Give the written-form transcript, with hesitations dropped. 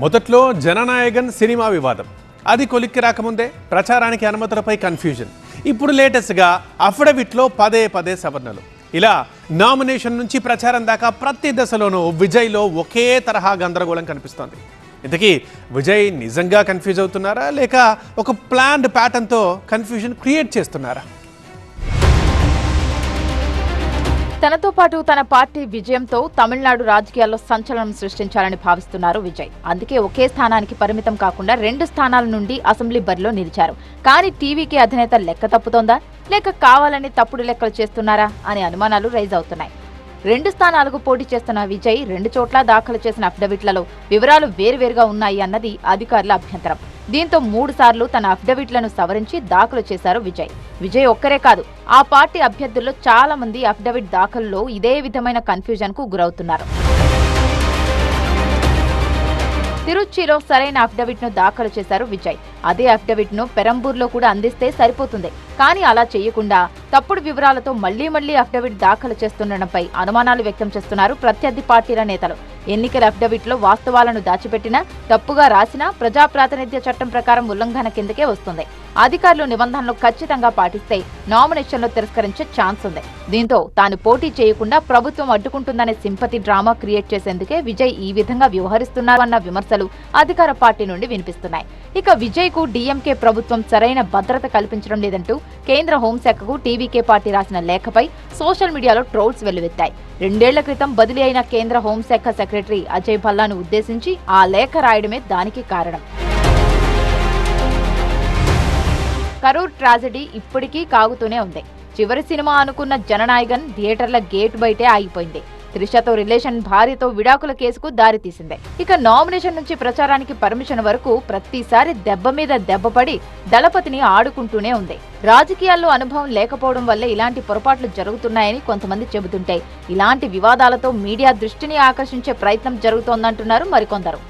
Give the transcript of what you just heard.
మొదట్లో జననాయకన్ సినిమా వివాదం అది కొలిక్కి రాకముందే ప్రచారానికి అనుమతులపై కన్ఫ్యూజన్. ఇప్పుడు లేటెస్ట్గా అఫిడవిట్లో పదే పదే సవరణలు. ఇలా నామినేషన్ నుంచి ప్రచారం దాకా ప్రతి దశలోనూ విజయ్లో ఒకే తరహా గందరగోళం కనిపిస్తోంది. ఇంతకీ విజయ్ నిజంగా కన్ఫ్యూజ్ అవుతున్నారా లేక ఒక ప్లాన్డ్ ప్యాటర్న్తో కన్ఫ్యూజన్ క్రియేట్ చేస్తున్నారా? తనతో పాటు తన పార్టీ విజయంతో తమిళనాడు రాజకీయాల్లో సంచలనం సృష్టించాలని భావిస్తున్నారు విజయ్. అందుకే ఒకే స్థానానికి పరిమితం కాకుండా 2 స్థానాల నుండి అసెంబ్లీ బరిలో నిలిచారు. కానీ టీవీకి అధినేత లెక్క తప్పుతోందా లేక కావాలని తప్పుడు లెక్కలు చేస్తున్నారా అనే అనుమానాలు రైజ్ అవుతున్నాయి. 2 స్థానాలకు పోటీ చేస్తున్న విజయ్ 2 చోట్ల దాఖలు చేసిన అఫిడవిట్లలో వివరాలు వేరువేరుగా ఉన్నాయి అన్నది అధికారుల అభ్యంతరం. దీంతో 3 సార్లు తన అఫిడవిట్లను సవరించి దాఖలు చేశారు విజయ్. విజయ్ ఒక్కరే కాదు, ఆ పార్టీ అభ్యర్థుల్లో చాలా మంది అఫిడవిట్ దాఖలులో ఇదే విధమైన కన్ఫ్యూజన్ కు గురవుతున్నారు. తిరుచిలో సరైన అఫిడవిట్ ను దాఖలు చేశారు విజయ్. అదే అఫిడవిట్ ను పెరంబూర్లో కూడా అందిస్తే సరిపోతుంది. కానీ అలా చేయకుండా తప్పుడు వివరాలతో మళ్లీ అఫిడవిట్ దాఖలు చేస్తుండటంపై అనుమానాలు వ్యక్తం చేస్తున్నారు ప్రత్యర్థి పార్టీల నేతలు. ఎన్నికల అఫిడవిట్లో వాస్తవాలను దాచిపెట్టినా, తప్పుగా రాసినా ప్రజా ప్రాతినిధ్య చట్టం ప్రకారం ఉల్లంఘన కిందకే వస్తుంది. అధికారులు నిబంధనలు ఖచ్చితంగా పాటిస్తే నామినేషన్లు తిరస్కరించే ఛాన్స్ ఉంది. దీంతో తాను పోటీ చేయకుండా ప్రభుత్వం అడ్డుకుంటుందనే సింపతి డ్రామా క్రియేట్ చేసేందుకే విజయ్ ఈ విధంగా వ్యవహరిస్తున్నారన్న విమర్శలు అధికార పార్టీ నుండి వినిపిస్తున్నాయి. ఇక విజయ్ కు డీఎంకే ప్రభుత్వం సరైన భద్రత కల్పించడం లేదంటూ కేంద్ర హోంశాఖకు టీవీకే పార్టీ రాసిన లేఖపై సోషల్ మీడియాలో ట్రోల్స్ వెల్లువెత్తాయి. 2 ఏళ్ల క్రితం బదిలీ అయిన కేంద్ర హోంశాఖ సెక్రటరీ అజయ్ భల్లాను ఉద్దేశించి ఆ లేఖ రాయడమే దానికి కారణం. కరూర్ ట్రాజెడీ ఇప్పటికీ కాగుతూనే ఉంది. చివరి సినిమా అనుకున్న జననాయకన్ థియేటర్ల గేట్ బయటే ఆగిపోయింది. త్రిషతో రిలేషన్ భార్యతో విడాకుల కేసుకు దారితీసింది. ఇక నామినేషన్ నుంచి ప్రచారానికి పర్మిషన్ వరకు ప్రతిసారి దెబ్బ మీద దెబ్బపడి దళపతిని ఆడుకుంటూనే ఉంది. రాజకీయాల్లో అనుభవం లేకపోవడం వల్లే ఇలాంటి పొరపాట్లు జరుగుతున్నాయని కొంతమంది చెబుతుంటే, ఇలాంటి వివాదాలతో మీడియా దృష్టిని ఆకర్షించే ప్రయత్నం జరుగుతోందంటున్నారు మరికొందరు.